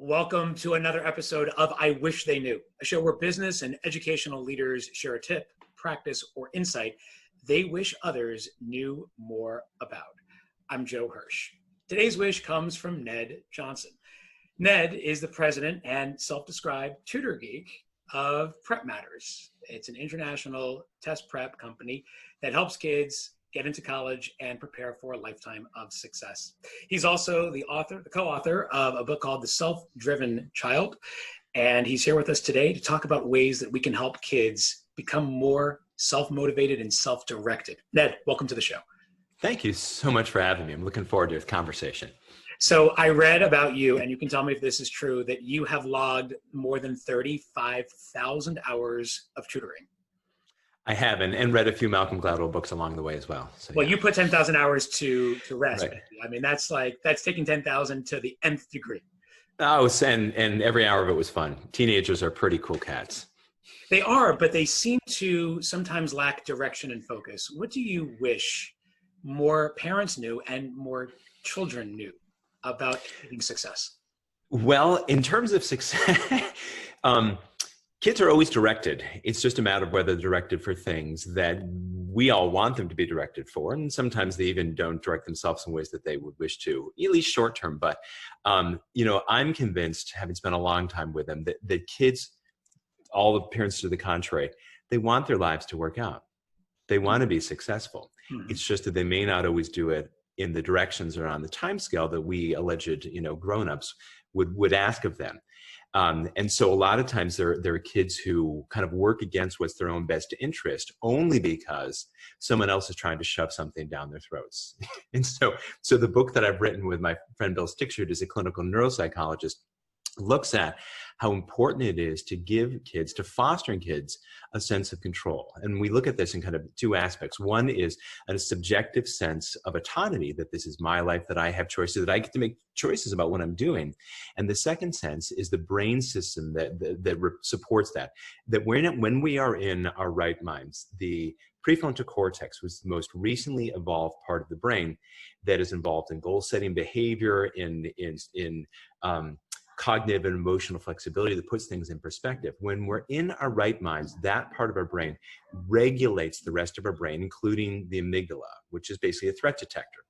Welcome to another episode of I Wish They Knew, a show where business and educational leaders share a tip, practice, or insight they wish others knew more about. I'm Joe Hirsch. Today's wish comes from Ned Johnson. Ned is the president and self-described tutor geek of Prep Matters. It's an international test prep company that helps kids get into college and prepare for a lifetime of success. He's also the co-author of a book called The Self-Driven Child. And he's here with us today to talk about ways that we can help kids become more self-motivated and self-directed. Ned, welcome to the show. Thank you so much for having me. I'm looking forward to this conversation. So I read about you, and you can tell me if this is true, that you have logged more than 35,000 hours of tutoring. I have, and read a few Malcolm Gladwell books along the way as well. So, well, yeah. You put 10,000 hours to rest. Right. I mean, that's taking 10,000 to the nth degree. Oh, and every hour of it was fun. Teenagers are pretty cool cats. They are, but they seem to sometimes lack direction and focus. What do you wish more parents knew and more children knew about achieving success? Well, in terms of success, kids are always directed. It's just a matter of whether they're directed for things that we all want them to be directed for. And sometimes they even don't direct themselves in ways that they would wish to, at least short term. But, I'm convinced, having spent a long time with them, that kids, all the parents to the contrary, they want their lives to work out. They want to be successful. Mm-hmm. It's just that they may not always do it in the directions or on the time scale that we alleged, grown-ups would ask of them. And so a lot of times there are kids who kind of work against what's their own best interest only because someone else is trying to shove something down their throats. And so the book that I've written with my friend Bill Stixchard, who's a clinical neuropsychologist, looks at how important it is to give kids, to foster in kids, a sense of control. And we look at this in kind of two aspects. One is a subjective sense of autonomy, that this is my life, that I have choices, that I get to make choices about what I'm doing. And the second sense is the brain system that supports that when we are in our right minds, the prefrontal cortex was the most recently evolved part of the brain that is involved in goal-setting behavior, in cognitive and emotional flexibility that puts things in perspective. When we're in our right minds, that part of our brain regulates the rest of our brain, including the amygdala, which is basically a threat detector.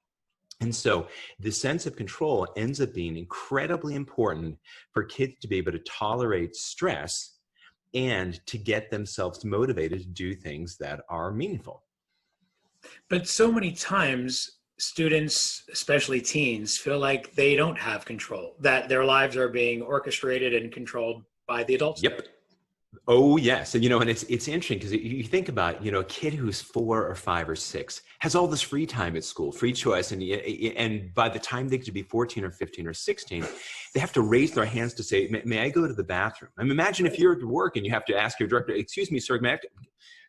And so the sense of control ends up being incredibly important for kids to be able to tolerate stress and to get themselves motivated to do things that are meaningful. But so many times, students, especially teens, feel like they don't have control, that their lives are being orchestrated and controlled by the adults. Yep. Oh, yes. And, and it's interesting because you think about, a kid who's 4 or 5 or 6 has all this free time at school, free choice. And by the time they get to be 14 or 15 or 16, they have to raise their hands to say, may I go to the bathroom? I mean, imagine if you're at work and you have to ask your director, excuse me, sir, may I have to...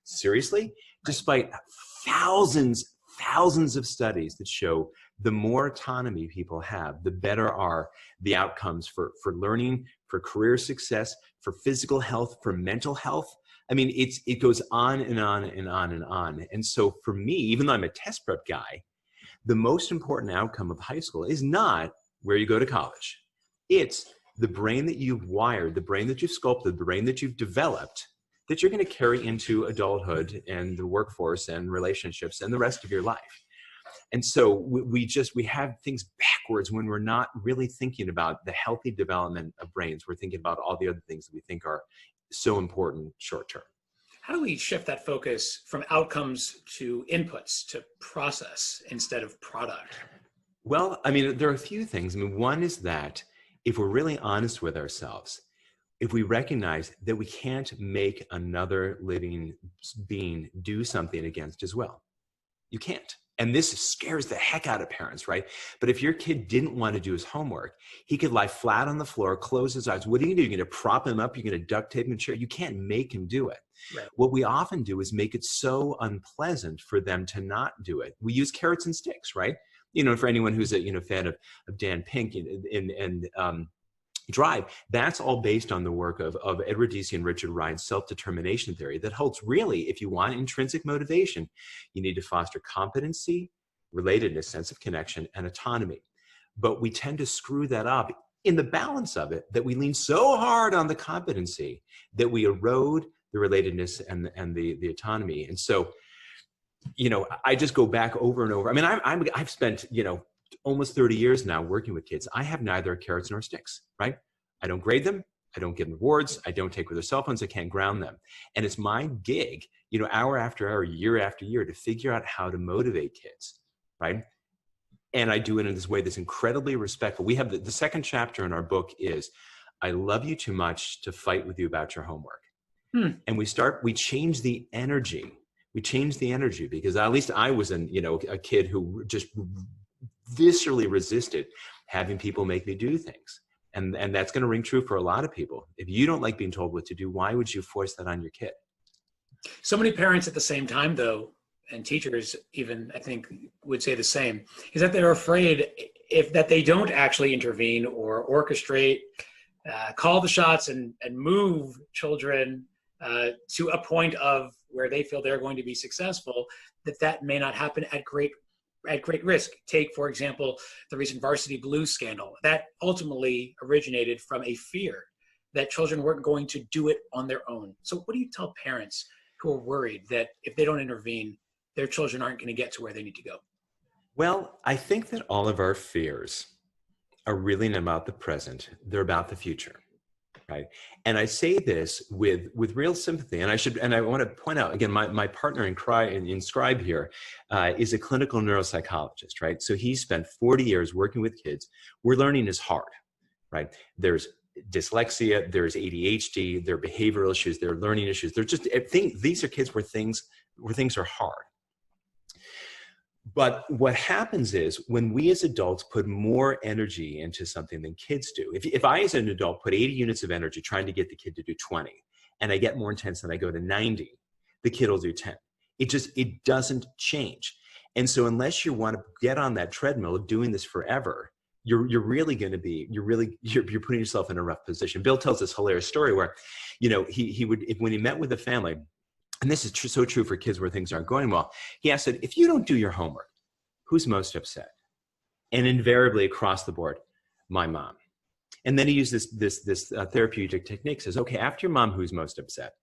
Seriously? Despite thousands of studies that show the more autonomy people have, the better are the outcomes for learning, for career success, for physical health, for mental health. I mean, it goes on and on and on and on. And so for me, even though I'm a test prep guy, the most important outcome of high school is not where you go to college. It's the brain that you've wired, the brain that you've sculpted, the brain that you've developed, that you're going to carry into adulthood and the workforce and relationships and the rest of your life. And so we have things backwards when we're not really thinking about the healthy development of brains. We're thinking about all the other things that we think are so important short term. How do we shift that focus from outcomes to inputs, to process instead of product? Well, I mean, there are a few things. I mean, one is that if we're really honest with ourselves, if we recognize that we can't make another living being do something against his will, you can't. And this scares the heck out of parents, right? But if your kid didn't want to do his homework, he could lie flat on the floor, close his eyes. What are you going to do? You're going to prop him up? You're going to duct tape him in a chair? You can't make him do it. Right. What we often do is make it so unpleasant for them to not do it. We use carrots and sticks, right? For anyone who's a fan of Dan Pink and Drive, that's all based on the work of Edward Deci and Richard Ryan's self-determination theory that holds really, if you want intrinsic motivation, you need to foster competency, relatedness, sense of connection, and autonomy. But we tend to screw that up in the balance of it, that we lean so hard on the competency that we erode the relatedness and the autonomy. And so, I just go back over and over. I mean, I've spent, almost 30 years now working with kids. I have neither carrots nor sticks, right? I don't grade them. I don't give them rewards. I don't take with their cell phones. I can't ground them. And it's my gig, hour after hour, year after year, to figure out how to motivate kids, right? And I do it in this way that's incredibly respectful. We have the second chapter in our book is, I love you too much to fight with you about your homework. And we change the energy. We change the energy because at least I was a kid who just viscerally resisted having people make me do things. And that's going to ring true for a lot of people. If you don't like being told what to do, why would you force that on your kid? So many parents at the same time, though, and teachers even, I think, would say the same, is that they're afraid that they don't actually intervene or orchestrate, call the shots and move children to a point of where they feel they're going to be successful, that may not happen at great risk. Take, for example, the recent Varsity Blues scandal. That ultimately originated from a fear that children weren't going to do it on their own. So what do you tell parents who are worried that if they don't intervene, their children aren't going to get to where they need to go? Well, I think that all of our fears are really not about the present. They're about the future, right? And I say this with real sympathy. And I want to point out, again, my partner in Scribe here is a clinical neuropsychologist, right? So he spent 40 years working with kids where learning is hard, right? There's dyslexia, there's ADHD, there are behavioral issues, there are learning issues. They're just these are kids where things are hard. But what happens is when we as adults put more energy into something than kids do, if I as an adult put 80 units of energy trying to get the kid to do 20, and I get more intense and I go to 90, the kid will do 10. It doesn't change. And so unless you want to get on that treadmill of doing this forever, you're putting yourself in a rough position. Bill tells this hilarious story where, when he met with a family, and this is so true for kids where things aren't going well, he asked, if you don't do your homework, who's most upset? And invariably across the board, my mom. And then he used this therapeutic technique, says, okay, after your mom, who's most upset?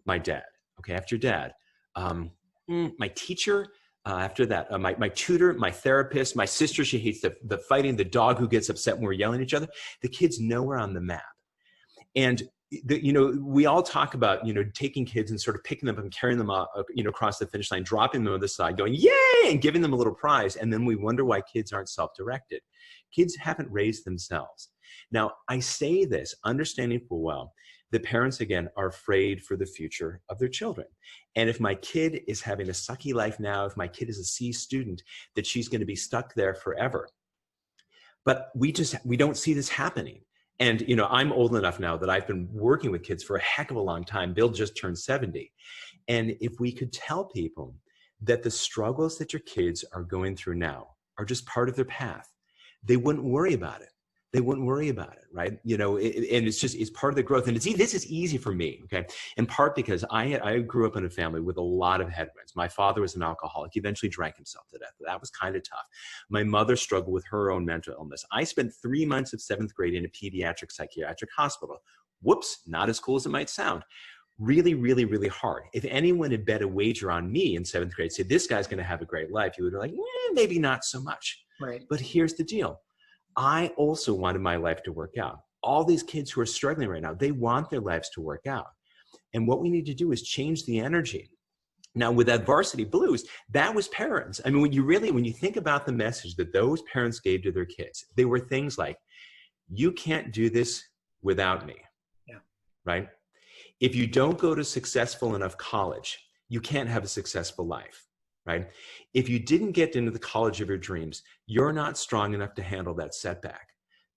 My dad. Okay, after your dad, my teacher. After that, my tutor, my therapist, my sister, she hates the fighting, the dog who gets upset when we're yelling at each other. The kid's nowhere on the map. And we all talk about, taking kids and sort of picking them up and carrying them across the finish line, dropping them on the side, going, yay, and giving them a little prize. And then we wonder why kids aren't self-directed. Kids haven't raised themselves. Now, I say this, understanding full well that parents, again, are afraid for the future of their children. And if my kid is having a sucky life now, if my kid is a C student, that she's going to be stuck there forever. But we don't see this happening. And, I'm old enough now that I've been working with kids for a heck of a long time. Bill just turned 70. And if we could tell people that the struggles that your kids are going through now are just part of their path, they wouldn't worry about it. They wouldn't worry about it, right? And it's part of the growth. And this is easy for me, okay? In part because I grew up in a family with a lot of headwinds. My father was an alcoholic. He eventually drank himself to death. That was kind of tough. My mother struggled with her own mental illness. I spent 3 months of 7th grade in a pediatric psychiatric hospital. Whoops, not as cool as it might sound. Really, really, really hard. If anyone had bet a wager on me in 7th grade, say, this guy's going to have a great life, you would be like, maybe not so much. Right. But here's the deal. I also wanted my life to work out. All these kids who are struggling right now, they want their lives to work out. And what we need to do is change the energy. Now, with that Varsity Blues, that was parents. I mean, when you think about the message that those parents gave to their kids, they were things like, you can't do this without me. Yeah. Right? If you don't go to successful enough college, you can't have a successful life. Right? If you didn't get into the college of your dreams, you're not strong enough to handle that setback.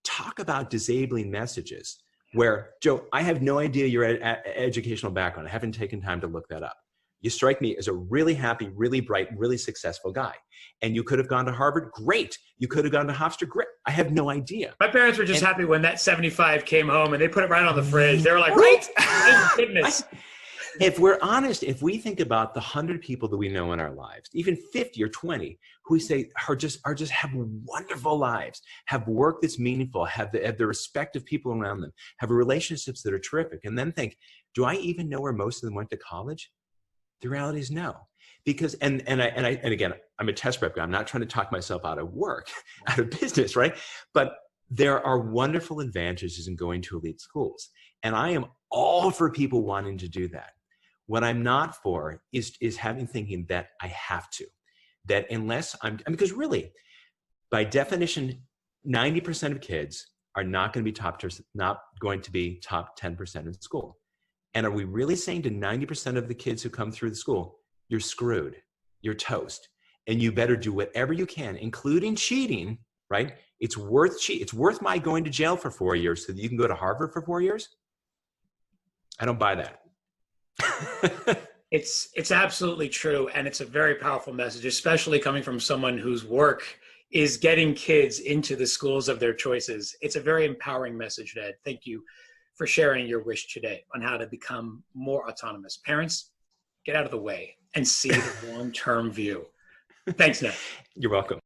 Talk about disabling messages where, Joe, I have no idea your educational background. I haven't taken time to look that up. You strike me as a really happy, really bright, really successful guy. And you could have gone to Harvard. Great. You could have gone to Hofstra. Great. I have no idea. My parents were just happy when that 75 came home and they put it right on the fridge. They were like, right? Thank goodness. if we're honest, if we think about the 100 people that we know in our lives, even 50 or 20, who we say are just have wonderful lives, have work that's meaningful, have the respect of people around them, have relationships that are terrific, and then think, do I even know where most of them went to college? The reality is no. Because, and again, I'm a test prep guy. I'm not trying to talk myself out of work, out of business, right? But there are wonderful advantages in going to elite schools. And I am all for people wanting to do that. What I'm not for is having thinking that I have to, that unless because really, by definition, 90% of kids are not going to be top 10% in school. And are we really saying to 90% of the kids who come through the school, you're screwed, you're toast, and you better do whatever you can, including cheating, right? It's worth my going to jail for 4 years so that you can go to Harvard for 4 years? I don't buy that. It's absolutely true. And it's a very powerful message, especially coming from someone whose work is getting kids into the schools of their choices. It's a very empowering message, Ned. Thank you for sharing your wish today on how to become more autonomous. Parents, get out of the way and see the long-term view. Thanks, Ned. You're welcome.